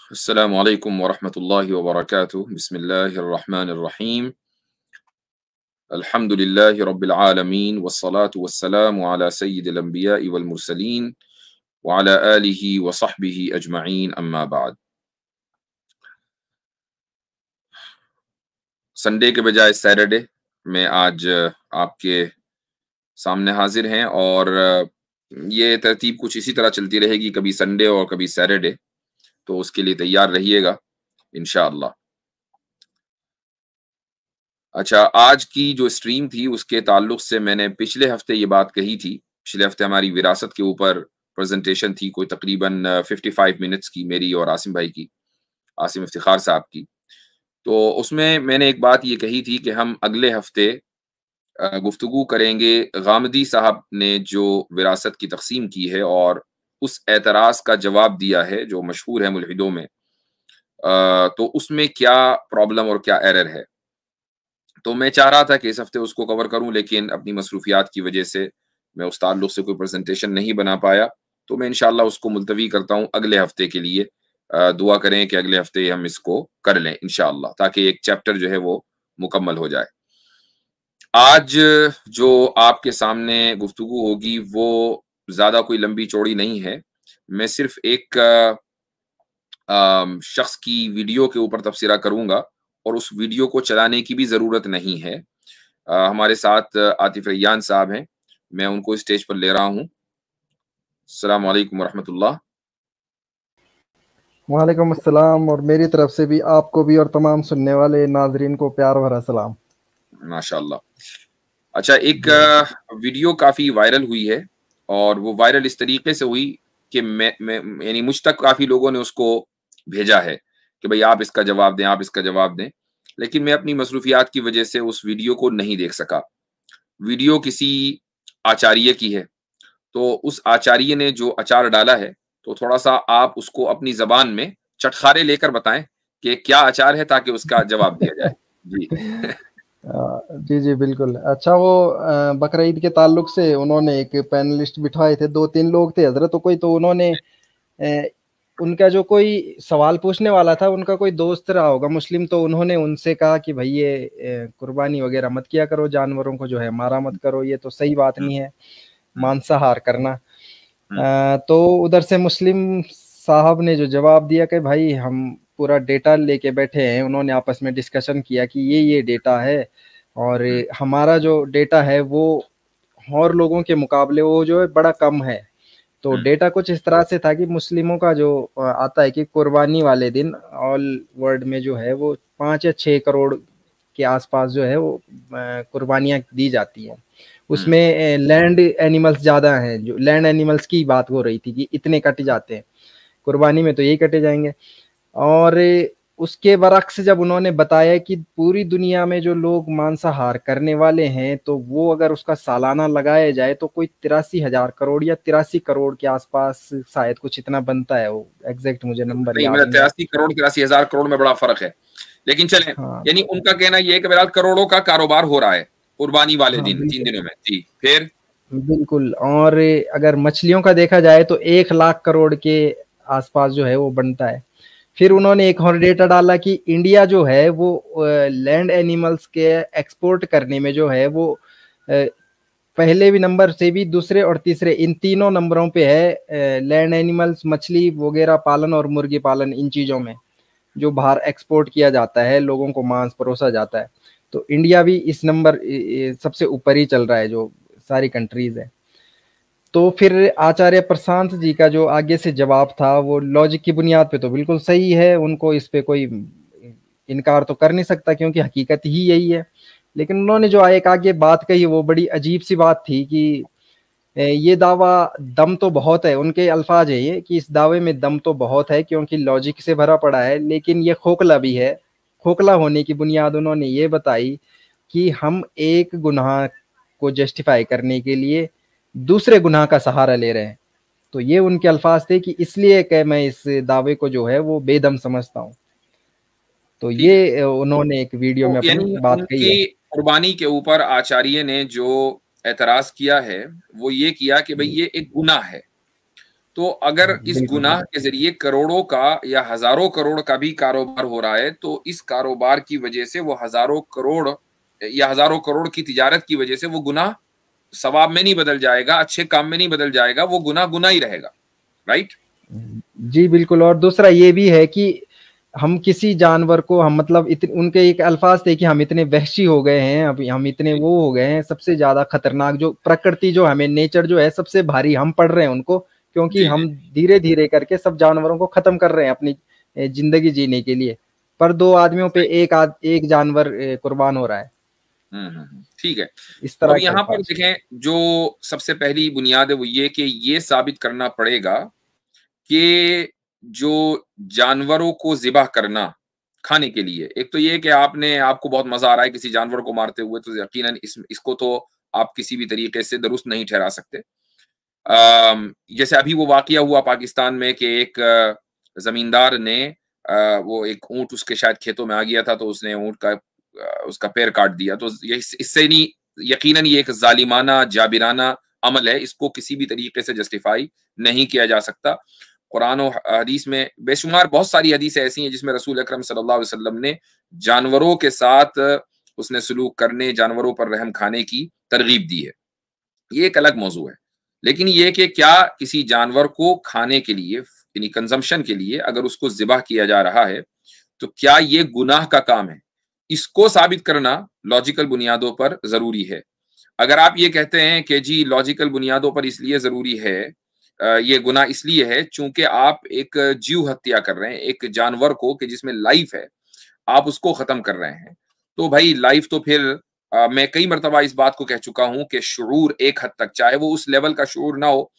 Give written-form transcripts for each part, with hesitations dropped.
अस्सलामु अलैकुम वरहमतुल्लाहि वबरकातुहू। बिस्मिल्लाहिर्रहमानिर्रहीम। अल्हम्दुलिल्लाहि रब्बिल आलमीन वस्सलातु वस्सलामु अला सय्यिदिल अंबियाइ वल मुरसलीन व अला आलिहि व सहबिहि अजमईन, अम्मा बाद। संडे के बजाय सैटरडे में आज आपके सामने हाजिर हैं और ये तरतीब कुछ इसी तरह चलती रहेगी, कभी संडे और कभी सैटरडे, तो उसके लिए तैयार रहिएगा इंशाअल्लाह। अच्छा, आज की जो स्ट्रीम थी उसके ताल्लुक से मैंने पिछले हफ्ते ये बात कही थी। पिछले हफ्ते हमारी विरासत के ऊपर प्रेजेंटेशन थी, कोई तकरीबन 55 मिनट्स की, मेरी और आसिम भाई की, आसिम इफ्तिखार साहब की। तो उसमें मैंने एक बात ये कही थी कि हम अगले हफ्ते गुफ्तगू करेंगे गामदी साहब ने जो विरासत की तकसीम की है और उस एतराज़ का जवाब दिया है जो मशहूर है मुल्हिदों में। तो उसमें क्या प्रॉब्लम और क्या एरर है। तो मैं चाह रहा था कि इस हफ्ते उसको कवर करूं, लेकिन अपनी मसरूफियात की वजह से मैं उस ताल्लुक से कोई प्रेजेंटेशन नहीं बना पाया। तो मैं इंशाल्लाह उसको मुलतवी करता हूं अगले हफ्ते के लिए। दुआ करें कि अगले हफ्ते हम इसको कर लें इंशाल्लाह, ताकि एक चैप्टर जो है वो मुकम्मल हो जाए। आज जो आपके सामने गुफ्तगू होगी वो ज्यादा कोई लंबी चौड़ी नहीं है। मैं सिर्फ एक शख्स की वीडियो के ऊपर तबसरा करूंगा और उस वीडियो को चलाने की भी ज़रूरत नहीं है। हमारे साथ आतिफ रैयान साहब हैं, मैं उनको स्टेज पर ले रहा हूँ। अस्सलाम वालेकुम वरहमतुल्लाह। वालेकुम अस्सलाम, और मेरी तरफ से भी आपको भी और तमाम सुनने वाले नाजरीन को प्यार भरा सलाम। माशाअल्लाह। अच्छा, एक वीडियो काफ़ी वायरल हुई है और वो वायरल इस तरीके से हुई कि मैं यानी मुझ तक काफ़ी लोगों ने उसको भेजा है कि भाई आप इसका जवाब दें, आप इसका जवाब दें, लेकिन मैं अपनी मसरूफियात की वजह से उस वीडियो को नहीं देख सका। वीडियो किसी आचार्य की है, तो उस आचार्य ने जो अचार डाला है, तो थोड़ा-सा आप उसको अपनी ज़बान में चटखारे लेकर बताएँ कि क्या अचार है, ताकि उसका जवाब दिया जाए। जी। जी, जी, बिल्कुल। अच्छा, वो बकरा ईद के ताल्लुक से उन्होंने एक पैनलिस्ट बिठाए थे, 2-3 लोग थे हज़रत, तो कोई तो उन्होंने उनका जो कोई सवाल पूछने वाला था, उनका कोई दोस्त रहा होगा मुस्लिम, तो उन्होंने उनसे कहा कि भई ये कुर्बानी वग़ैरह मत किया करो, जानवरों को जो है मारा मत करो, ये तो सही बात नहीं है, मांसाहार करना। तो उधर से मुस्लिम साहब ने जो जवाब दिया कि भाई हम पूरा डेटा लेके बैठे हैं, उन्होंने आपस में डिस्कशन किया कि ये डेटा है और हमारा जो डेटा है वो और लोगों के मुकाबले वो जो है बड़ा कम है। तो डेटा कुछ इस तरह से था कि मुस्लिमों का जो आता है कि कुर्बानी वाले दिन ऑल वर्ल्ड में जो है वो 5 या 6 करोड़ के आसपास जो है वो कुर्बानियाँ दी जाती हैं। उसमें लैंड एनिमल्स ज़्यादा हैं, जो लैंड एनिमल्स की बात हो रही थी कि इतने कटे जाते हैं, कुर्बानी में तो यही कटे जाएँगे। और उसके बरक्स जब उन्होंने बताया कि पूरी दुनिया में जो लोग मांसाहार करने वाले हैं, तो वो अगर उसका सालाना लगाया जाए तो कोई 83,000 करोड़ या 83 करोड़ के आसपास शायद कुछ इतना बनता है, वो एग्जैक्ट मुझे नंबर नहीं, याद मेरा नहीं है। 83 करोड़ 83,000 करोड़ में बड़ा फर्क है, लेकिन चलें, हाँ, यानी उनका कहना ये है कि बहरहाल करोड़ों का कारोबार हो रहा है कुर्बानी वाले हाँ, दिन, 3 बिल्कुल, दिनों में। जी, फिर? बिल्कुल। और अगर मछलियों का देखा जाए तो 1 लाख करोड़ के आसपास जो है वो बनता है। फिर उन्होंने एक और डेटा डाला कि इंडिया जो है वो लैंड एनिमल्स के एक्सपोर्ट करने में जो है वो पहले भी नंबर से भी दूसरे और तीसरे इन तीनों नंबरों पे है, लैंड एनिमल्स, मछली वगैरह पालन और मुर्गी पालन, इन चीज़ों में जो बाहर एक्सपोर्ट किया जाता है, लोगों को मांस परोसा जाता है। तो इंडिया भी इस नंबर सबसे ऊपर ही चल रहा है जो सारी कंट्रीज है। तो फिर आचार्य प्रशांत जी का जो आगे से जवाब था वो लॉजिक की बुनियाद पे तो बिल्कुल सही है, उनको इस पे कोई इनकार तो कर नहीं सकता क्योंकि हकीकत ही यही है। लेकिन उन्होंने जो एक आगे बात कही वो बड़ी अजीब सी बात थी कि ये दावा दम तो बहुत है, उनके अल्फाज है ये कि इस दावे में दम तो बहुत है क्योंकि लॉजिक से भरा पड़ा है, लेकिन ये खोखला भी है। खोखला होने की बुनियाद उन्होंने ये बताई कि हम एक गुनाह को जस्टिफाई करने के लिए दूसरे गुनाह का सहारा ले रहे हैं। तो ये उनके अल्फाज थे कि इसलिए कि मैं इस दावे को जो है वो बेदम समझता हूँ। तो ठीक है। ये उन्होंने एक वीडियो में तो अपनी यानी बात कही है। उनकी कुर्बानी के ऊपर आचार्य ने जो एतराज किया है वो ये किया कि भाई ये एक गुनाह है, तो अगर इस बिल्कुल गुनाह के जरिए करोड़ों का या हजारों करोड़ का भी कारोबार हो रहा है, तो इस कारोबार की वजह से वो हजारों करोड़ या हजारों करोड़ की तिजारत की वजह से वो गुनाह सवाब में नहीं बदल जाएगा, अच्छे काम में नहीं बदल जाएगा, वो गुनाह गुनाह ही रहेगा। राइट? जी बिल्कुल। और दूसरा ये भी है कि हम किसी जानवर को हम मतलब इतने उनके एक अल्फाज थे कि हम इतने वहशी हो गए हैं, अभी हम इतने वो हो गए हैं, सबसे ज्यादा खतरनाक जो प्रकृति जो हमें नेचर जो है सबसे भारी हम पड़ रहे हैं उनको, क्योंकि जी जी हम धीरे धीरे करके सब जानवरों को खत्म कर रहे हैं अपनी जिंदगी जीने के लिए, पर दो आदमियों पे एक जानवर कुर्बान हो रहा है। ठीक है। इस तो अब तरह के यहाँ पर अल्फाज। देखें, जो सबसे पहली बुनियाद है वो ये कि ये साबित करना पड़ेगा कि जो जानवरों को ज़िबह करना खाने के लिए, एक तो ये कि आपको बहुत मजा आ रहा है किसी जानवर को मारते हुए, तो यकीनन इसको तो आप किसी भी तरीके से दुरुस्त नहीं ठहरा सकते। जैसे अभी वो वाकया हुआ पाकिस्तान में कि एक जमींदार ने वो एक ऊंट उसके शायद खेतों में आ गया था, तो उसने ऊंट का उसका पैर काट दिया। तो ये इससे नहीं, यकीनन ये एक जालिमाना जाबिराना अमल है, इसको किसी भी तरीके से जस्टिफाई नहीं किया जा सकता। कुरान और हदीस में बेशुमार बहुत सारी हदीसें ऐसी हैं जिसमें रसूल अकरम सल्लल्लाहु अलैहि वसल्लम ने जानवरों के साथ उसने सलूक करने, जानवरों पर रहम खाने की तरगीब दी है। ये एक अलग मौजू है। लेकिन ये कि क्या किसी जानवर को खाने के लिए यानी कंजम्पशन के लिए अगर उसको ज़िबह किया जा रहा है, तो क्या ये गुनाह का काम है? इसको साबित करना लॉजिकल बुनियादों पर ज़रूरी है। अगर आप ये कहते हैं कि जी लॉजिकल बुनियादों पर इसलिए ज़रूरी है, ये गुनाह इसलिए है चूंकि आप एक जीव हत्या कर रहे हैं, एक जानवर को कि जिसमें लाइफ है, आप उसको ख़त्म कर रहे हैं। तो भाई लाइफ तो फिर मैं कई मर्तबा इस बात को कह चुका हूं कि शुऊर एक हद तक, चाहे वो उस लेवल का शुऊर ना हो,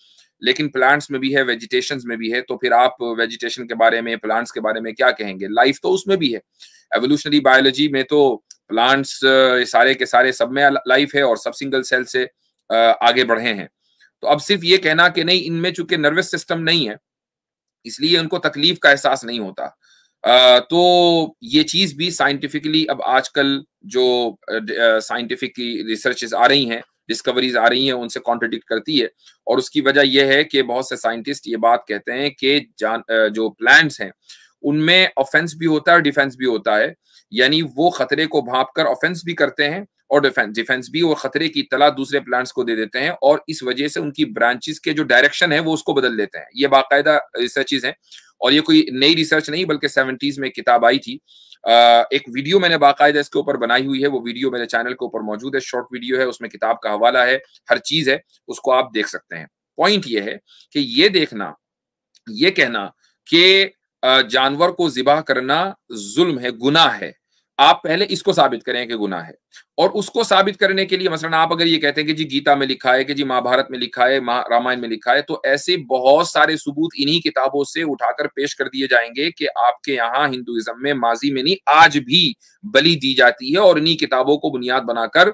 लेकिन प्लांट्स में भी है, वेजिटेशंस में भी है, तो फिर आप वेजिटेशन के बारे में, प्लांट्स के बारे में क्या कहेंगे? लाइफ तो उसमें भी है। एवोल्यूशनरी बायोलॉजी में तो प्लांट्स सारे के सारे सब में लाइफ है और सब सिंगल सेल से आगे बढ़े हैं। तो अब सिर्फ ये कहना कि नहीं, इनमें चूंकि नर्वस सिस्टम नहीं है इसलिए उनको तकलीफ का एहसास नहीं होता, तो ये चीज भी साइंटिफिकली अब आजकल जो साइंटिफिक की रिसर्चेस आ रही हैं, डिस्कवरीज आ रही हैं, उनसे कॉन्ट्रडिक्ट करती है। और उसकी वजह यह है कि बहुत से साइंटिस्ट ये बात कहते हैं कि जो प्लांट्स हैं उनमें ऑफेंस भी होता है और डिफेंस भी होता है, यानी वो खतरे को भांप कर ऑफेंस भी करते हैं और डिफेंस भी, वो खतरे की इत्तला दूसरे प्लांट्स को दे देते हैं और इस वजह से उनकी ब्रांचेस के जो डायरेक्शन है वो उसको बदल देते हैं। ये बाकायदा रिसर्चेज हैं और ये कोई नई रिसर्च नहीं, बल्कि 70s में एक किताब आई थी। एक वीडियो मैंने बाकायदा इसके ऊपर बनाई हुई है, वो वीडियो मेरे चैनल के ऊपर मौजूद है, शॉर्ट वीडियो है, उसमें किताब का हवाला है, हर चीज है, उसको आप देख सकते हैं। पॉइंट ये है कि ये देखना, ये कहना कि जानवर को ज़िबह करना जुल्म है, गुनाह है, आप पहले इसको साबित करें कि गुनाह है। और उसको साबित करने के लिए मसलन आप अगर ये कहते हैं कि जी गीता में लिखा है, कि जी महाभारत में लिखा है, रामायण में लिखा है, तो ऐसे बहुत सारे सबूत इन्हीं किताबों से उठाकर पेश कर दिए जाएंगे कि आपके यहाँ हिंदुइज्म में माजी में नहीं, आज भी बलि दी जाती है और इन्हीं किताबों को बुनियाद बनाकर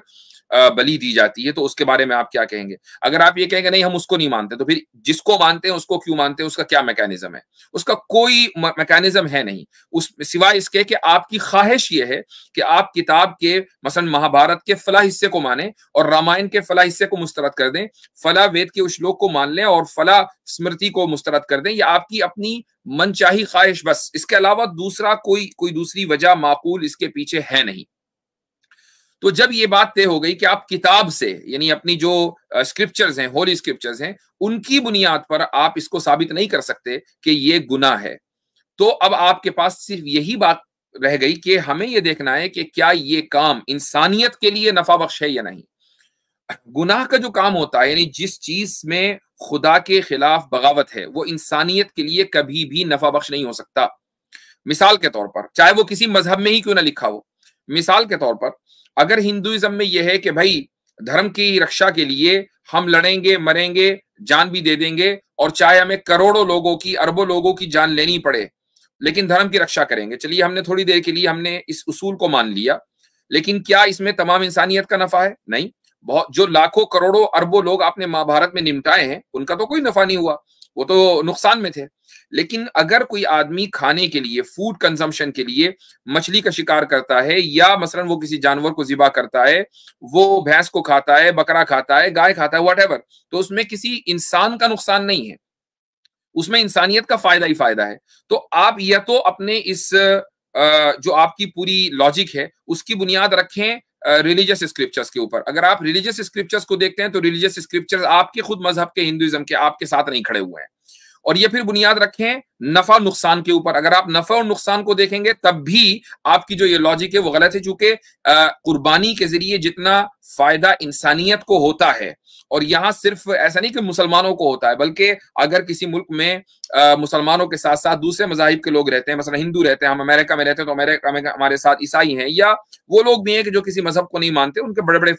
बलि दी जाती है। तो उसके बारे में आप क्या कहेंगे? अगर आप ये कहेंगे नहीं हम उसको नहीं मानते, तो फिर जिसको मानते हैं उसको क्यों मानते हैं? उसका क्या मैकेनिज्म है? उसका कोई मैकेनिज्म है नहीं, उस सिवाय इसके कि आपकी ख्वाहिश ये है कि आप किताब के मसलन महाभारत के फला हिस्से को माने और रामायण के फला हिस्से को मुस्तरद कर दें, फला वेद के उस श्लोक को मान लें और फला स्मृति को मुस्तरद कर दें। ये आपकी अपनी मनचाही ख्वाहिश, बस, इसके अलावा दूसरा कोई दूसरी वजह माकूल इसके पीछे है नहीं। तो जब ये बात तय हो गई कि आप किताब से, यानी अपनी जो स्क्रिप्चर्स हैं, होली स्क्रिप्चर्स हैं, उनकी बुनियाद पर आप इसको साबित नहीं कर सकते कि ये गुनाह है, तो अब आपके पास सिर्फ यही बात रह गई कि हमें ये देखना है कि क्या ये काम इंसानियत के लिए नफा बख्श है या नहीं। गुनाह का जो काम होता है, यानी जिस चीज में खुदा के खिलाफ बगावत है, वो इंसानियत के लिए कभी भी नफा बख्श नहीं हो सकता। मिसाल के तौर पर, चाहे वो किसी मजहब में ही क्यों ना लिखा हो, मिसाल के तौर पर अगर हिंदुइज्म में यह है कि भाई धर्म की रक्षा के लिए हम लड़ेंगे, मरेंगे, जान भी दे देंगे, और चाहे हमें करोड़ों लोगों की, अरबों लोगों की जान लेनी पड़े, लेकिन धर्म की रक्षा करेंगे। चलिए, हमने थोड़ी देर के लिए हमने इस उसूल को मान लिया, लेकिन क्या इसमें तमाम इंसानियत का नफा है? नहीं। बहुत जो लाखों करोड़ों अरबों लोग आपने महाभारत में निमटाए हैं, उनका तो कोई नफा नहीं हुआ, वो तो नुकसान में थे। लेकिन अगर कोई आदमी खाने के लिए, फूड कंजम्पशन के लिए मछली का शिकार करता है, या मसलन वो किसी जानवर को ज़िबा करता है, वो भैंस को खाता है, बकरा खाता है, गाय खाता है, व्हाटएवर, तो उसमें किसी इंसान का नुकसान नहीं है। उसमें इंसानियत का फायदा ही फायदा है। तो आप या तो अपने इस जो आपकी पूरी लॉजिक है उसकी बुनियाद रखें रिलीजियस स्क्रिप्चर्स के ऊपर। अगर आप रिलीजियस स्क्रिप्चर्स को देखते हैं तो रिलीजियस स्क्रिप्चर्स आपके खुद मजहब के, हिंदुइज्म के, आपके साथ नहीं खड़े हुए हैं। और ये फिर बुनियाद रखें नफा नुकसान के ऊपर। अगर आप नफा और नुकसान को देखेंगे तब भी आपकी जो ये लॉजिक है वो गलत है, चूंकि कुर्बानी के जरिए जितना फायदा इंसानियत को होता है, और यहाँ सिर्फ ऐसा नहीं कि मुसलमानों को होता है, बल्कि अगर किसी मुल्क में मुसलमानों के साथ साथ दूसरे मजाहिब के लोग रहते हैं, मसलन हिंदू रहते हैं, हम अमेरिका में रहते हैं तो अमेरिका में हमारे साथ ईसाई हैं, या वो लोग भी हैं कि जो किसी मजहब को नहीं मानते, उनके बड़े बड़े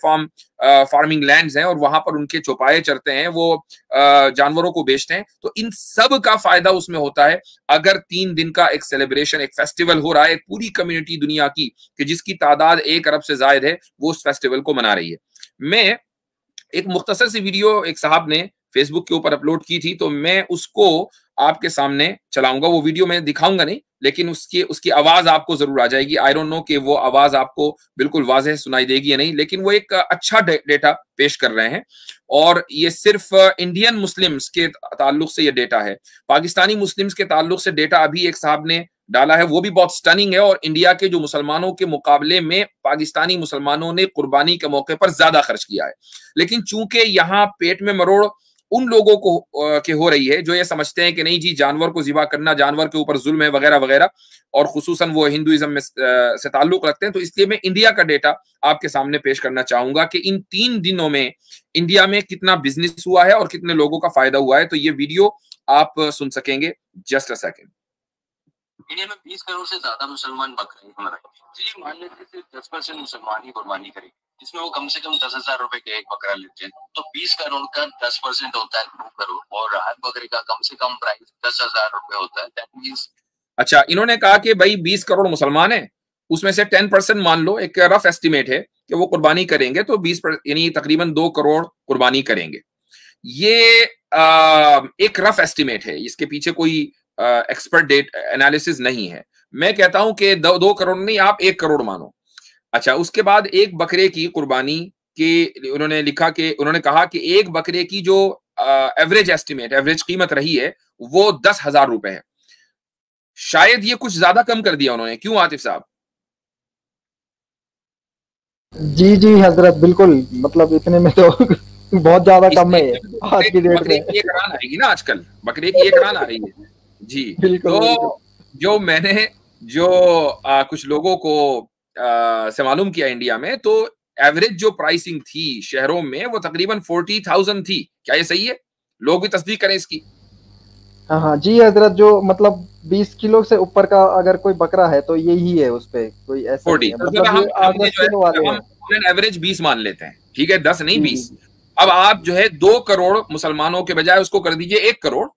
फार्मिंग लैंड्स हैं और वहां पर उनके चौपाए चरते हैं, वो जानवरों को बेचते हैं, तो इन सब का फायदा उसमें होता है। अगर 3 दिन का एक सेलिब्रेशन, एक फेस्टिवल हो रहा है, एक पूरी कम्युनिटी दुनिया की कि जिसकी तादाद 1 अरब से ज्यादा है, वो उस फेस्टिवल को मना रही है। मैं एक मुख्तसर सी वीडियो एक साहब ने फेसबुक के ऊपर अपलोड की थी, तो मैं उसको आपके सामने चलाऊंगा। वो वीडियो मैं दिखाऊंगा नहीं, लेकिन उसकी आवाज आपको जरूर आ जाएगी। आई डोंट नो कि वो आवाज आपको बिल्कुल वाज़ेह सुनाई देगी या नहीं, लेकिन वो एक अच्छा डेटा पेश कर रहे हैं। और ये सिर्फ इंडियन मुस्लिम्स के ताल्लुक से ये डेटा है, पाकिस्तानी मुस्लिम्स के ताल्लुक से डेटा अभी एक साहब ने डाला है, वो भी बहुत स्टनिंग है। और इंडिया के जो मुसलमानों के मुकाबले में पाकिस्तानी मुसलमानों ने कुर्बानी के मौके पर ज्यादा खर्च किया है। लेकिन चूंकि यहाँ पेट में मरोड़ उन लोगों को के हो रही है जो ये समझते हैं कि नहीं जी, जानवर को ज़िबा करना जानवर के ऊपर जुल्म है वगैरह वगैरह, और खुसूसन वो हिंदुइज्म में से ताल्लुक रखते हैं, तो इसलिए मैं इंडिया का डेटा आपके सामने पेश करना चाहूंगा कि इन 3 दिनों में इंडिया में कितना बिजनेस हुआ है और कितने लोगों का फायदा हुआ है। तो ये वीडियो आप सुन सकेंगे। Just a second. इंडिया में 20 करोड़ से ज्यादा मुसलमान बकरीद मनाए। चलिए मान लेते सिर्फ 10% मुसलमान ही कुर्बानी करेंगे, जिसमें वो कम से कम 10,000 रुपए का एक बकरा लेते हैं, तो 20 करोड़ का 10% होता है 2 करोड़, और हर बकरे का कम से कम प्राइस 10,000 रुपए होता है। दैट मींस अच्छा, इन्होंने कहा कि भाई 20 करोड़ मुसलमान है, उसमें से 10% मान लो, एक रफ एस्टिमेट है कि वो कुर्बानी करेंगे, तो 20 यानी तकरीबन 2 करोड़ कुर्बानी करेंगे। ये एक रफ एस्टिमेट है, इसके पीछे कोई एक्सपर्ट डेट एनालिसिस नहीं है। मैं कहता हूं कि 2 करोड़ नहीं, आप 1 करोड़ मानो। अच्छा, उसके बाद एक बकरे की कुर्बानी की उन्होंने लिखा कि उन्होंने कहा कि एक बकरे की जो एवरेज एस्टिमेट, एवरेज कीमत रही है वो 10,000 रुपए है। शायद ये कुछ ज्यादा कम कर दिया उन्होंने, क्यों आतिफ साहब? जी जी हजरत, बिल्कुल, मतलब इतने में तो बहुत ज्यादा कम है आज की डेट बकरे में। की 1 रान आएगी ना आजकल, बकरे की 1 रान आ रही है जी। बिल्कुल, तो बिल्कुल। जो मैंने जो कुछ लोगों को से मालूम किया इंडिया में, तो एवरेज जो प्राइसिंग थी शहरों में वो तकरीबन 40,000 थी। क्या ये सही है? लोग भी तस्दीक करें इसकी। हाँ हाँ जी हजरत, जो मतलब 20 किलो से ऊपर का अगर कोई बकरा है तो यही है, उस पे कोई ऐसा 40, नहीं है, तो मतलब ये 8-10 किलो वाले हैं। हम एवरेज 20 मान लेते हैं, ठीक है, 10 नहीं जी 20। जी अब आप जो है 2 करोड़ मुसलमानों के बजाय उसको कर दीजिए 1 करोड़,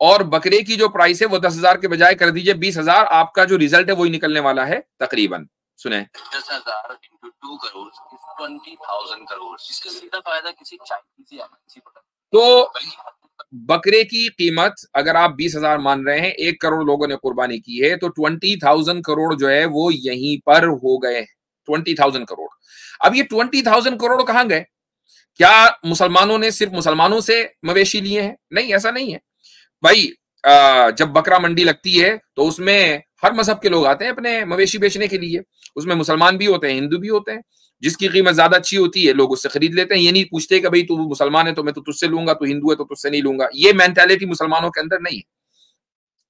और बकरे की जो प्राइस है वो 10,000 के बजाय कर दीजिए 20,000। आपका जो रिजल्ट है वही निकलने वाला है तकरीबन, सुने, 10,000 into 2 करोड़ is 20,000 करोड़, जिसका सीधा फायदा किसी चाइनीज या एमएनसी को। तो बकरे की कीमत अगर आप 20,000 मान रहे हैं, 1 करोड़ लोगों ने कुर्बानी की है, तो 20,000 करोड़ जो है वो यहीं पर हो गए। 20,000 करोड़। अब ये 20,000 करोड़ कहां गए? क्या मुसलमानों ने सिर्फ मुसलमानों से मवेशी लिए हैं? नहीं, ऐसा नहीं है भाई। जब बकरा मंडी लगती है तो उसमें हर मजहब के लोग आते हैं अपने मवेशी बेचने के लिए। उसमें मुसलमान भी होते हैं, हिंदू भी होते हैं। जिसकी कीमत ज्यादा अच्छी होती है लोग उससे खरीद लेते हैं। ये नहीं पूछते कि भाई तू मुसलमान है तो मैं तो तुझसे लूंगा, तू हिंदू है तो तुझसे नहीं लूंगा। ये मेंटालिटी मुसलमानों के अंदर नहीं है।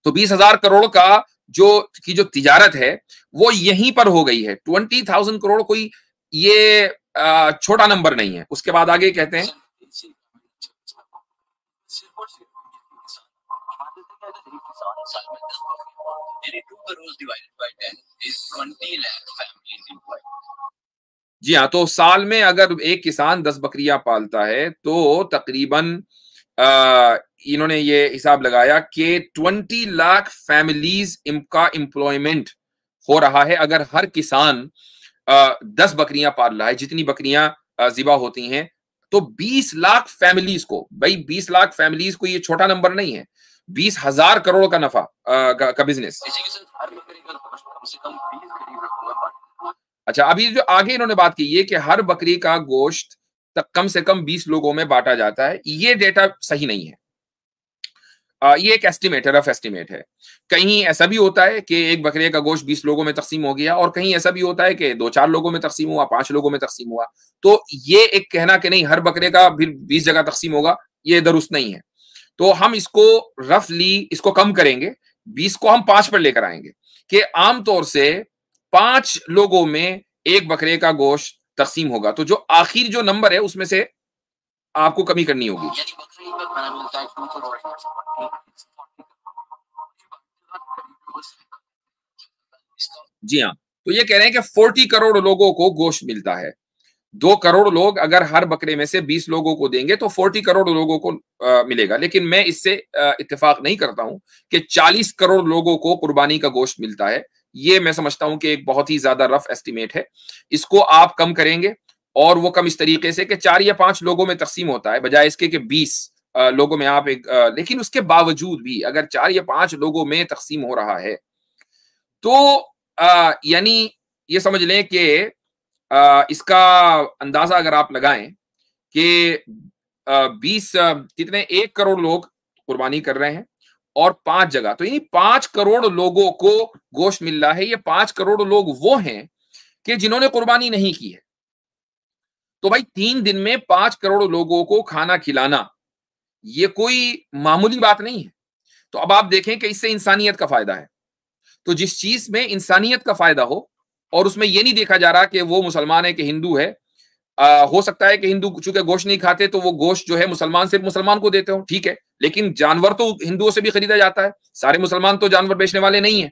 तो 20,000 करोड़ का जो तिजारत है वो यहीं पर हो गई है। 20,000 करोड़ कोई ये छोटा नंबर नहीं है। उसके बाद आगे कहते हैं, जी हाँ, तो साल में अगर एक किसान 10 बकरियां पालता है तो तकरीबन इन्होंने ये हिसाब लगाया कि 20 लाख फैमिलीज का एम्प्लॉयमेंट हो रहा है अगर हर किसान 10 बकरियां पाल रहा है। जितनी बकरियां ज़िबा होती हैं, तो 20 लाख फैमिलीज को, भाई 20 लाख फैमिलीज को ये छोटा नंबर नहीं है। 20,000 करोड़ का नफा का बिजनेस। अच्छा, अभी जो आगे इन्होंने बात की है कि हर बकरी का गोश्त तक कम से कम 20 लोगों में बांटा जाता है। ये डेटा सही नहीं है। ये एक एस्टिमेट है, रफ एस्टिमेट है। कहीं ऐसा भी होता है कि एक बकरे का गोश्त 20 लोगों में तकसीम हो गया, और कहीं ऐसा भी होता है कि 2-4 लोगों में तकसीम हुआ, 5 लोगों में तकसीम हुआ। तो ये एक कहना कि नहीं हर बकरे का फिर 20 जगह तकसीम होगा, ये दुरुस्त नहीं है। तो हम इसको रफली इसको कम करेंगे, 20 को हम 5 पर लेकर आएंगे कि आमतौर से 5 लोगों में एक बकरे का गोश्त तकसीम होगा। तो जो आखिर जो नंबर है उसमें से आपको कमी करनी होगी। जी हाँ, तो ये कह रहे हैं कि 40 करोड़ लोगों को गोश्त मिलता है। 2 करोड़ लोग अगर हर बकरे में से 20 लोगों को देंगे तो 40 करोड़ लोगों को मिलेगा। लेकिन मैं इससे इत्तेफाक नहीं करता हूं कि 40 करोड़ लोगों को कुर्बानी का गोश्त मिलता है। ये मैं समझता हूं कि एक बहुत ही ज्यादा रफ एस्टिमेट है। इसको आप कम करेंगे, और वो कम इस तरीके से कि 4 या 5 लोगों में तकसीम होता है, बजाय इसके कि 20 लोगों में आप एक लेकिन उसके बावजूद भी अगर 4 या 5 लोगों में तकसीम हो रहा है तो यानी ये समझ लें कि इसका अंदाजा अगर आप लगाएं कि 20 कितने 1 करोड़ लोग कुर्बानी कर रहे हैं और 5 जगह, तो यानी 5 करोड़ लोगों को गोश्त मिल रहा है। ये 5 करोड़ लोग वो हैं कि जिन्होंने कुर्बानी नहीं की है। तो भाई 3 दिन में 5 करोड़ लोगों को खाना खिलाना ये कोई मामूली बात नहीं है। तो अब आप देखें कि इससे इंसानियत का फायदा है। तो जिस चीज में इंसानियत का फायदा हो और उसमें यह नहीं देखा जा रहा कि वो मुसलमान है कि हिंदू है, हो सकता है कि हिंदू चूंकि गोश्त नहीं खाते तो वो गोश्त जो है मुसलमान सिर्फ मुसलमान को देते हो, ठीक है, लेकिन जानवर तो हिंदुओं से भी खरीदा जाता है। सारे मुसलमान तो जानवर बेचने वाले नहीं है।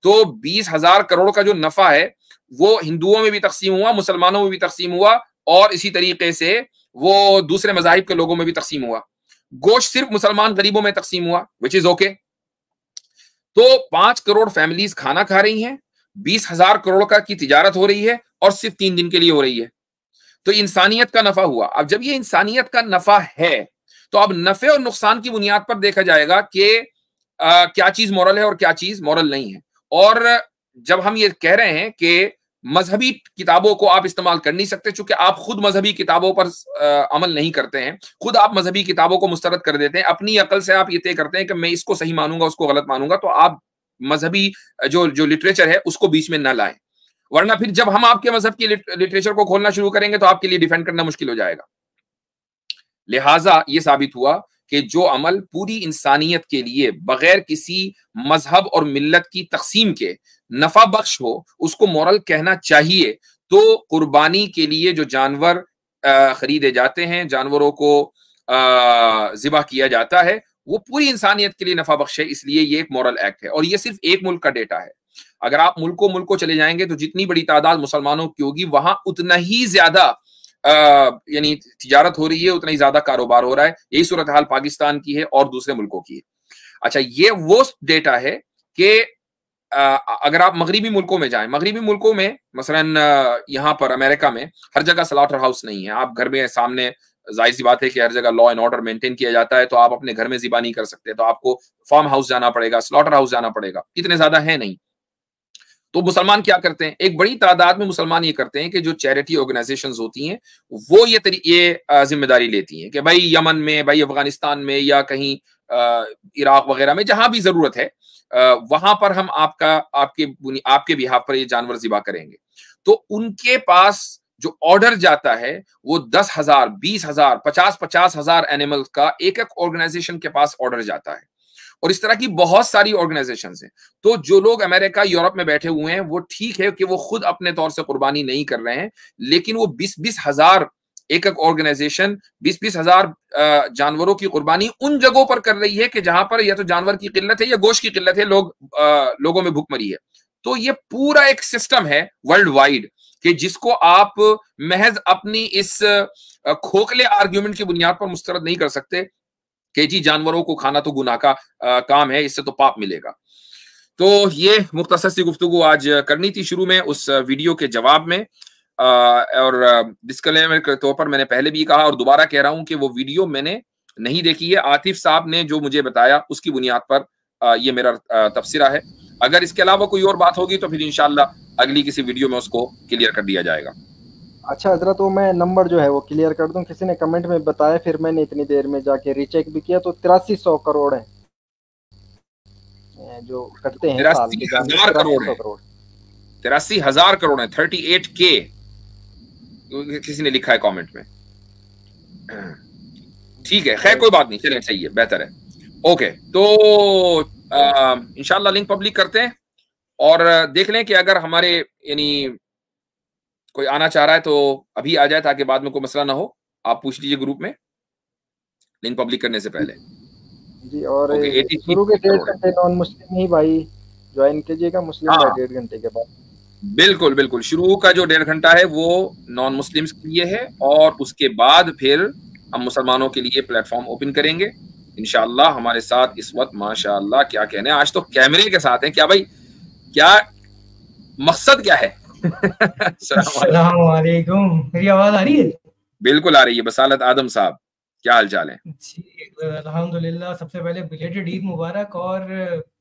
तो 20,000 करोड़ का जो नफा है वो हिंदुओं में भी तकसीम हुआ, मुसलमानों में भी तकसीम हुआ, और इसी तरीके से वो दूसरे मजाहिब के लोगों में भी तकसीम हुआ। गोश्त सिर्फ मुसलमान गरीबों में तकसीम हुआ, विच इज ओके। तो 5 करोड़ फैमिलीज खाना खा रही हैं, 20,000 करोड़ का की तिजारत हो रही है, और सिर्फ 3 दिन के लिए हो रही है। तो इंसानियत का नफा हुआ। अब जब ये इंसानियत का नफा है तो अब नफे और नुकसान की बुनियाद पर देखा जाएगा कि क्या चीज मॉरल है और क्या चीज मॉरल नहीं है। और जब हम ये कह रहे हैं कि मजहबी किताबों को आप इस्तेमाल कर नहीं सकते, चूंकि आप खुद मजहबी किताबों पर अमल नहीं करते हैं, खुद आप मजहबी किताबों को मुस्तरद कर देते हैं, अपनी अकल से आप ये तय करते हैं कि मैं इसको सही मानूंगा उसको गलत मानूंगा, तो आप मजहबी जो लिटरेचर है उसको बीच में न लाएं, वरना फिर जब हम आपके मजहब की लिटरेचर को खोलना शुरू करेंगे तो आपके लिए डिफेंड करना मुश्किल हो जाएगा। लिहाजा ये साबित हुआ कि जो अमल पूरी इंसानियत के लिए बगैर किसी मजहब और मिल्लत की तकसीम के नफा बख्श हो उसको मॉरल कहना चाहिए। तो कुर्बानी के लिए जो जानवर खरीदे जाते हैं, जानवरों को ज़िबा किया जाता है, वो पूरी इंसानियत के लिए नफा बख्श है, इसलिए ये एक मॉरल एक्ट है। और ये सिर्फ एक मुल्क का डेटा है। अगर आप मुल्कों चले जाएंगे तो जितनी बड़ी तादाद मुसलमानों की होगी वहां उतना ही ज्यादा यानी तिजारत हो रही है, उतना ही ज्यादा कारोबार हो रहा है। यही सूरत हाल पाकिस्तान की है और दूसरे मुल्कों की है। अच्छा, ये वो डेटा है कि अगर आप मगरिबी मुल्कों में जाएं, मगरिबी मुल्कों में मसलन यहाँ पर अमेरिका में हर जगह स्लॉटर हाउस नहीं है। आप घर में सामने, जाहिर सी बात है कि हर जगह लॉ एंड ऑर्डर मेंटेन किया जाता है, तो आप अपने घर में ज़िबा नहीं कर सकते, तो आपको फार्म हाउस जाना पड़ेगा, स्लॉटर हाउस जाना पड़ेगा। इतने ज्यादा है नहीं। तो मुसलमान क्या करते हैं, एक बड़ी तादाद में मुसलमान ये करते हैं कि जो चैरिटी ऑर्गेनाइजेशंस होती हैं वो ये जिम्मेदारी लेती हैं कि भाई यमन में, भाई अफगानिस्तान में, या कहीं इराक वगैरह में जहां भी जरूरत है वहां पर हम आपके बिहाफ पर ये जानवर ज़िबा करेंगे। तो उनके पास जो ऑर्डर जाता है वो 10,000, 20,000, 50,000 एनिमल्स का एक ऑर्गेनाइजेशन के पास ऑर्डर जाता है। और इस तरह की बहुत सारी ऑर्गेनाइजेशंस हैं। तो जो लोग अमेरिका, यूरोप में बैठे हुए हैं वो ठीक है कि वो खुद अपने तौर से कुर्बानी नहीं कर रहे हैं, लेकिन वो 20-20 हजार एक ऑर्गेनाइजेशन 20-20 हजार जानवरों की कुर्बानी उन जगहों पर कर रही है कि जहां पर या तो जानवर की किल्लत है या गोश्त की किल्लत है, लोगों में भूखमरी है। तो ये पूरा एक सिस्टम है वर्ल्ड वाइड कि जिसको आप महज अपनी इस खोखले आर्ग्यूमेंट की बुनियाद पर मुस्तरद नहीं कर सकते कि जी जानवरों को खाना तो गुनाह का काम है, इससे तो पाप मिलेगा। तो ये मुख्तसर सी गुफ्तगू आज करनी थी शुरू में उस वीडियो के जवाब में, और डिस्क्लेमर के तौर पर मैंने पहले भी कहा और दोबारा कह रहा हूं कि वो वीडियो मैंने नहीं देखी है। आतिफ साहब ने जो मुझे बताया उसकी बुनियाद पर ये मेरा तबसरा है। अगर इसके अलावा कोई और बात होगी तो फिर इंशाल्लाह अगली किसी वीडियो में उसको क्लियर कर दिया जाएगा। अच्छा हजरत, तो मैं नंबर जो है वो क्लियर कर दूं। किसी ने कमेंट में बताया, फिर मैंने इतनी देर में जाके रीचेक भी किया तो 8300 करोड़ है। जो कटते हैं साल के, 83,000 करोड़ है, 83,000 करोड़ है, 38K किसी ने लिखा है कमेंट में। ठीक है, खैर कोई बात नहीं, चलिए सही है, बेहतर है। ओके, तो इंशाल्लाह लिंक पब्लिक करते हैं और देख लें कि अगर हमारे यानी कोई आना चाह रहा है तो अभी आ जाए, ताकि बाद में कोई मसला ना हो। आप पूछ लीजिए ग्रुप में लिंक पब्लिक करने से पहले जी। और शुरू के 1.5 घंटे नॉन मुस्लिम ही भाई ज्वाइन कीजिएगा, मुस्लिम भाई 1.5 घंटे के बाद। बिल्कुल बिल्कुल, शुरू का जो 1.5 घंटा है वो नॉन मुस्लिम्स के लिए है और उसके बाद फिर हम मुसलमानों के लिए प्लेटफॉर्म ओपन करेंगे इंशाअल्लाह। हमारे साथ इस वक्त माशाअल्लाह क्या कहने, आज तो कैमरे के साथ हैं। क्या भाई, क्या मकसद क्या है? अस्सलाम वालेकुम, मेरी आवाज आ रही है? बिल्कुल आ रही है। बसालत आदम साहब, क्या हाल चाल है? अल्हम्दुलिल्लाह। सबसे पहले बिलेटेड ईद मुबारक। और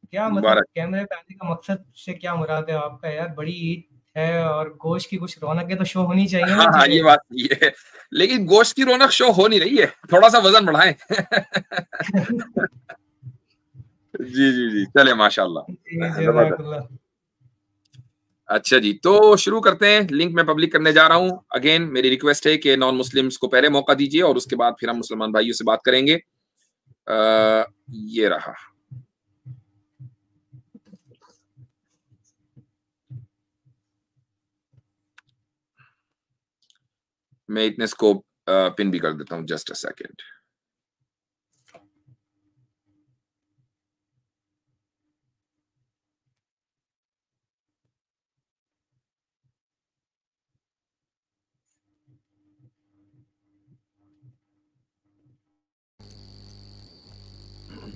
क्या मतलब कैमरे पे आने का मकसद से क्या मुराद है आपका यार? बड़ी ईद है और गोश्त की कुछ रौनक तो शो होनी चाहिए ना। हाँ, ये बात सही है, लेकिन गोश्त की रौनक शो हो नहीं रही है, थोड़ा सा वजन बढ़ाएं। जी जी जी, चले माशाल्लाह। अच्छा जी, तो शुरू करते हैं। लिंक मैं पब्लिक करने जा रहा हूं। अगेन मेरी रिक्वेस्ट है कि नॉन मुस्लिम्स को पहले मौका दीजिए और उसके बाद फिर हम मुसलमान भाइयों से बात करेंगे। ये रहा। मैं इतने इसको पिन भी कर देता हूं, जस्ट अ सेकेंड।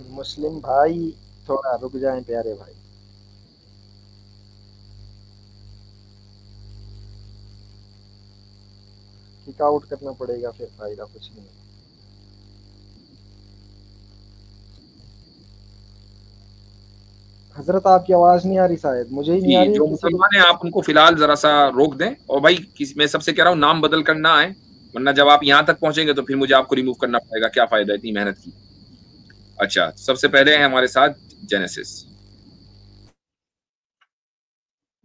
मुस्लिम भाई थोड़ा रुक जाएं प्यारे भाई। किक आउट करना पड़ेगा, फिर फायदा कुछ नहीं। हजरत आपकी आवाज नहीं आ रही, शायद मुझे ही नहीं आ रही। जो मुसलमान है आप उनको फिलहाल जरा सा रोक दें। और भाई मैं सबसे कह रहा हूँ नाम बदल कर ना आए, वरना जब आप यहाँ तक पहुंचेंगे तो फिर मुझे आपको रिमूव करना पड़ेगा। क्या फायदा इतनी मेहनत की। अच्छा, सबसे पहले है हमारे साथ जेनेसिस।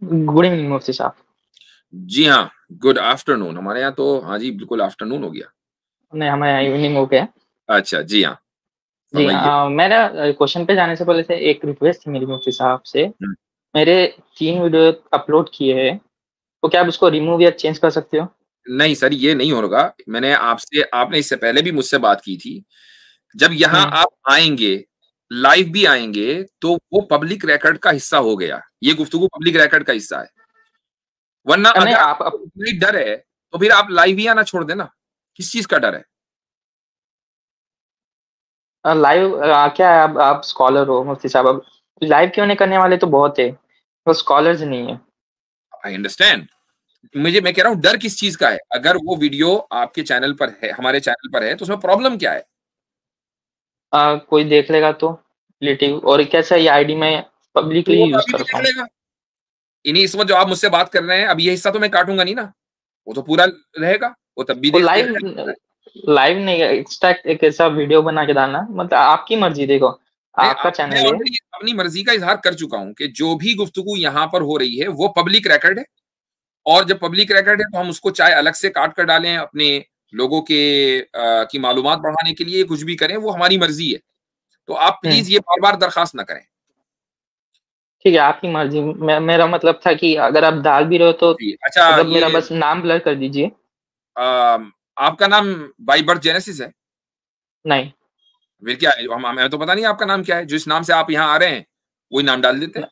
गुड इवनिंग मुफ्ती साहब। जी हाँ, गुड आफ्टरनून। हमारे यहाँ तो हाँ जी बिल्कुल आफ्टरनून हो गया। नहीं, हमारे यहाँ इवनिंग हो गया। अच्छा जी हाँ, जी मेरा क्वेश्चन पे जाने से पहले से एक रिक्वेस्ट थी मेरी मुफ्ती साहब से। मेरे 3 वीडियो अपलोड किए हैं, तो क्या आप उसको रिमूव या चेंज कर सकते हो? नहीं सर, ये नहीं होगा। मैंने आपने इससे पहले भी मुझसे बात की थी। जब यहाँ आप आएंगे, लाइव भी आएंगे, तो वो पब्लिक रिकॉर्ड का हिस्सा हो गया। ये गुफ्तगू पब्लिक रिकॉर्ड का हिस्सा है। वरना अगर आप डर है तो फिर आप लाइव ही आना छोड़ देना। किस चीज का डर है? लाइव क्या है, आप स्कॉलर हो मुफ्ती साहब, अब लाइव क्यों नहीं करने वाले तो बहुत है, वो स्कॉलर्स नहीं है। I understand. मैं कह रहा हूँ डर किस चीज का है? अगर वो वीडियो आपके चैनल पर है, हमारे चैनल पर है, तो उसमें प्रॉब्लम क्या है? कोई देख लेगा तो रिलेटिव, और कैसा ये आईडी में पब्लिकली यूज करता हूँ। इन्हीं इस वक्त जो आप मुझसे बात कर रहे हैं, अब ये हिस्सा तो मैं काटूंगा नहीं ना, वो तो पूरा रहेगा। वो तब भी लाइव नहीं, एक्स्ट्रा एक ऐसा वीडियो बना के डालना, मतलब आपकी मर्जी। देखो आपका चैनल है, अपनी मर्जी का इजहार कर चुका हूं कि जो भी गुफ्तगू यहाँ पर हो रही है वो पब्लिक रिकॉर्ड है। और जब पब्लिक रिकॉर्ड है तो हम उसको चाहे अलग से काट कर डालें अपने लोगों के की मालूमात बढ़ाने के लिए, कुछ भी करें, वो हमारी मर्जी है। तो आप प्लीज ये बार बार दरखास्त ना करें। ठीक है, आपकी मर्जी। मेरा मतलब था कि अगर आप डाल भी रहे हो तो अच्छा, मतलब मेरा बस नाम ब्लर कर दीजिए। आपका नाम बाय बर्थ जेनेसिस है? नहीं। फिर क्या है? हमें तो पता नहीं आपका नाम क्या है। जिस नाम से आप यहाँ आ रहे हैं वही नाम डाल देते हैं।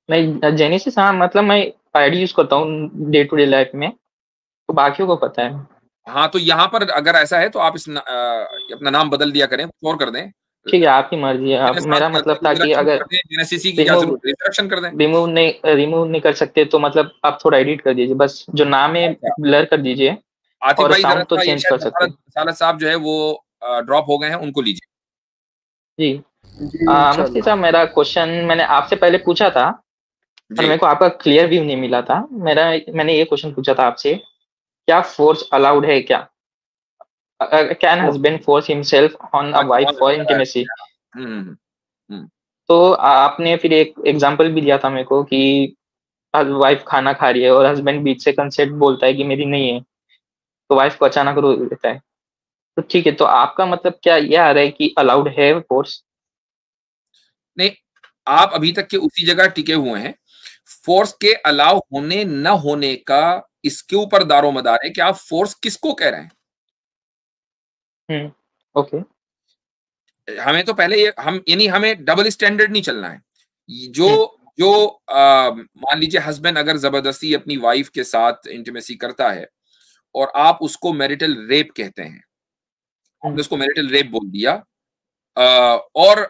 नहीं, जेनेसिस हाँ, मतलब मैं आईडी यूज करता हूँ डे टू डे लाइफ में, तो बाकियों को पता है। हाँ, तो यहाँ पर अगर ऐसा है तो आप अपना नाम बदल दिया करें, और कर दें। ठीक है, आपकी मर्जी है। आप, मेरा मतलब था कि अगर रिमूव नहीं कर सकते तो मतलब आप थोड़ा एडिट कर दीजिए, बस जो नाम है ब्लर कर दीजिए। और साउंड तो चेंज कर सकते हैं। सालत साहब जो है वो ड्रॉप हो गए हैं, उनको लीजिए। जी मुफ्ती साहब, मेरा क्वेश्चन मैंने आपसे पहले पूछा था और मेरे को आपका क्लियर व्यू नहीं मिला था। मैंने ये क्वेश्चन पूछा था आपसे, क्या फोर्स अलाउड है क्या? Can husband force himself on a wife for intimacy? तो आपने फिर एक एग्जांपल भी दिया था मेरे को कि वाइफ खाना खा रही है और हस्बैंड बीच से कंसेंट बोलता है कि मेरी नहीं है, तो वाइफ को अचानक रो देता है। तो ठीक है, तो आपका मतलब क्या ये आ रहा है कि अलाउड है फोर्स? नहीं, आप अभी तक के उसी जगह टिके हुए हैं। फोर्स के अलाउ होने न होने का इसके ऊपर दारोमदार है कि आप फोर्स किसको कह रहे हैं। ओके। हमें तो पहले ये यानी हमें डबल स्टैंडर्ड नहीं चलना है। जो मान लीजिए हस्बैंड अगर जबरदस्ती अपनी वाइफ के साथ इंटीमेसी करता है और आप उसको मैरिटल रेप कहते हैं, आपने उसको मैरिटल रेप बोल दिया, और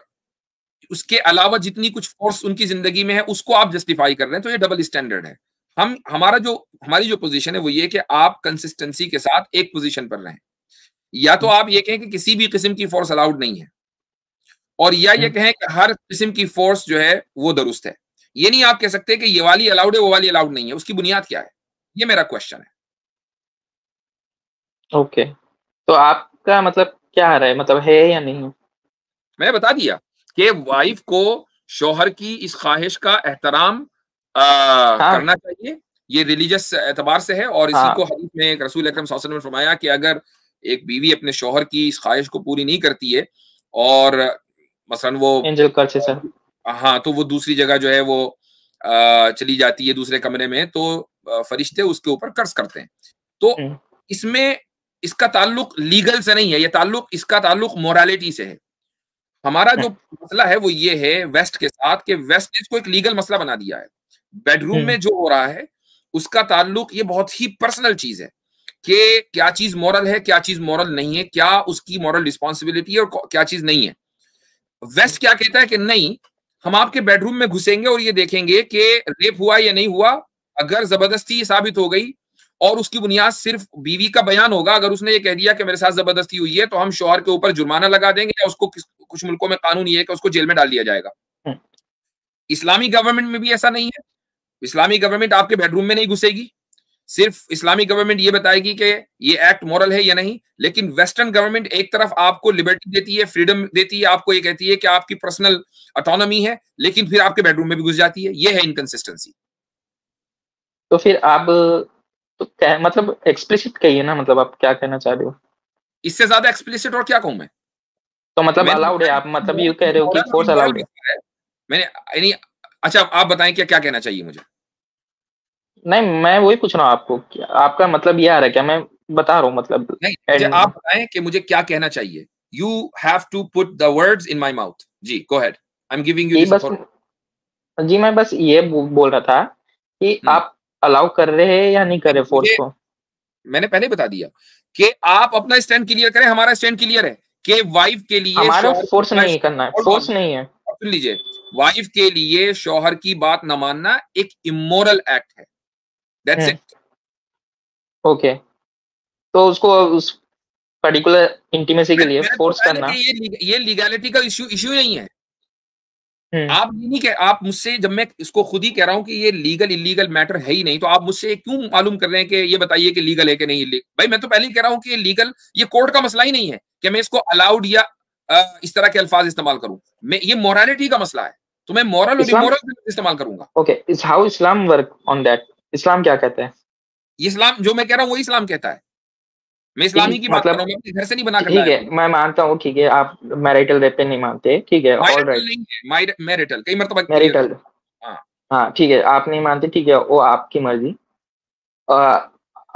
उसके अलावा जितनी कुछ फोर्स उनकी जिंदगी में है उसको आप जस्टिफाई कर रहे हैं, तो ये डबल स्टैंडर्ड है। हमारी जो पोजीशन है वो ये कि आप कंसिस्टेंसी के साथ एक पोजीशन पर रहें। या तो आप ये कहें कि किसी भी किस्म की फोर्स अलाउड नहीं है, और या ये कहें कि हर किस्म की फोर्स जो है वो दुरुस्त है। ये नहीं आप कह सकते कि ये वाली अलाउड है वो वाली अलाउड नहीं है। उसकी बुनियाद क्या है, ये मेरा क्वेश्चन है। ओके, तो आपका मतलब क्या आ रहा है, मतलब है या नहीं? मैंने बता दिया कि वाइफ को शौहर की इस ख्वाहिश का एहतराम करना चाहिए। ये रिलीजियस एतबार से है, और इसी को हदीस में एक रसूल अकरम सल्लल्लाहु अलैहि वसल्लम ने फरमाया कि अगर एक बीवी अपने शौहर की इस ख्वाहिश को पूरी नहीं करती है और मसलन वो एंजल कर्स है सर, हाँ, तो वो दूसरी जगह जो है वो चली जाती है दूसरे कमरे में, तो फरिश्ते उसके ऊपर कर्ज करते हैं। तो इसमें इसका ताल्लुक लीगल से नहीं है, इसका ताल्लुक मोरालिटी से है। हमारा जो मसला है वो ये है वेस्ट के साथ, कि वेस्ट ने इसको एक लीगल मसला बना दिया है। बेडरूम में जो हो रहा है उसका ताल्लुक, ये बहुत ही पर्सनल चीज है कि क्या चीज मॉरल है, क्या चीज मॉरल नहीं है, क्या उसकी मॉरल रिस्पॉन्सिबिलिटी है और क्या चीज नहीं है। वेस्ट क्या कहता है कि नहीं, हम आपके बेडरूम में घुसेंगे और ये देखेंगे कि रेप हुआ या नहीं हुआ। अगर जबरदस्ती साबित हो गई और उसकी बुनियाद सिर्फ बीवी का बयान होगा, अगर उसने ये कह दिया कि मेरे साथ जबरदस्ती हुई है, तो हम शौहर के ऊपर जुर्माना लगा देंगे, या उसको कुछ मुल्कों में कानून ये है कि उसको जेल में डाल दिया जाएगा। इस्लामी गवर्नमेंट में भी ऐसा नहीं है। इस्लामी गवर्नमेंट आपके बेडरूम में नहीं घुसेगी, सिर्फ इस्लामी गवर्नमेंट ये बताएगी कि ये एक्ट मॉरल है या नहीं। लेकिन वेस्टर्न गवर्नमेंट एक तरफ आपको लिबर्टी देती है, फ्रीडम देती है, आपको ये कहती है कि आपकी पर्सनल ऑटोनॉमी है, लेकिन फिर आपके बेडरूम में भी घुस जाती है। ये है इनकंसिस्टेंसी। तो फिर आप तो क्या मतलब एक्सप्लिसिट कहिए ना, मतलब आप क्या कहना चाह रहे हो? इससे ज्यादा एक्सप्लिसिट और क्या कहूं मैं? तो मतलब अलाउड है, आप मतलब ये कह रहे हो कि फोर्स अलाउड है? मैंने यानी अच्छा, आप बताएं क्या क्या कहना चाहिए मुझे? नहीं, मैं वही पूछ रहा हूँ आपको, आपका मतलब ये आ रहा है क्या? मैं बता रहा हूँ मतलब नहीं, आप बताएं कि मुझे क्या कहना चाहिए। You have to put the words in my mouth. Ji, go ahead. I'm giving you this authority. जी, मैं बस ये बोल रहा था कि आप अलाउ कर रहे हैं या नहीं कर रहे फोर्स को? मैंने पहले बता दिया कि आप अपना स्टैंड क्लियर करें। हमारा स्टैंड क्लियर है कि वाइफ के लिए हमारा फोर्स नहीं करना है, फोर्स नहीं है। सुन लीजिए, वाइफ के लिए शौहर की बात न मानना एक इमोरल एक्ट है। That's it. ओके, तो उसको उस पर्टिकुलर इंटीमेसी के लिए फोर्स करना, ये लीगैलिटी का इश्यू नहीं है। आप ये नहीं आप मुझसे, जब मैं इसको खुद ही कह रहा हूं कि ये लीगल इलीगल मैटर है ही नहीं, तो आप मुझसे क्यों मालूम कर रहे हैं कि ये बताइए कि लीगल है कि नहीं? भाई मैं तो पहले ही कह रहा हूं कि ये लीगल, ये कोर्ट का मसला ही नहीं है कि मैं इसको अलाउड या इस तरह के अल्फाज इस्तेमाल करूं। मैं ये मोरालिटी का मसला है, तो मैं मॉरल और इमोरल इस्तेमाल करूंगा। Okay, is how Islam work on that? इस्लाम क्या कहता है? इस्लाम जो मैं कह रहा हूं वही इस्लाम कहता है। मैं इस्लामी की बात कर रहा हूं, मैं घर से नहीं बना कर ठीक है, मैं मानता हूँ, ठीक है, आप मैरिटल रेप पे नहीं मानते, ठीक है, ऑलराइट। नहीं है मैरिटल, कई मर्तबा मैरिटल, हाँ ठीक है, आप नहीं मानते, ठीक है, वो आपकी मर्जी।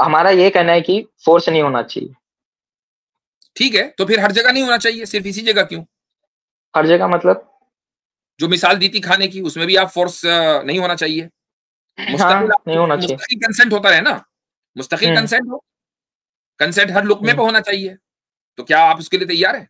हमारा ये कहना है कि फोर्स नहीं होना चाहिए। ठीक है, तो फिर हर जगह नहीं होना चाहिए, सिर्फ इसी जगह क्यों? हर जगह मतलब जो मिसाल दी थी खाने की, उसमें भी आप फोर्स नहीं होना चाहिए। नहीं होना चाहिए। मुस्तकिल कंसेंट होता है ना, मुस्तकिल कंसेंट हो, कंसेंट हर लुकमे पे होना चाहिए। तो क्या आप उसके लिए तैयार हैं?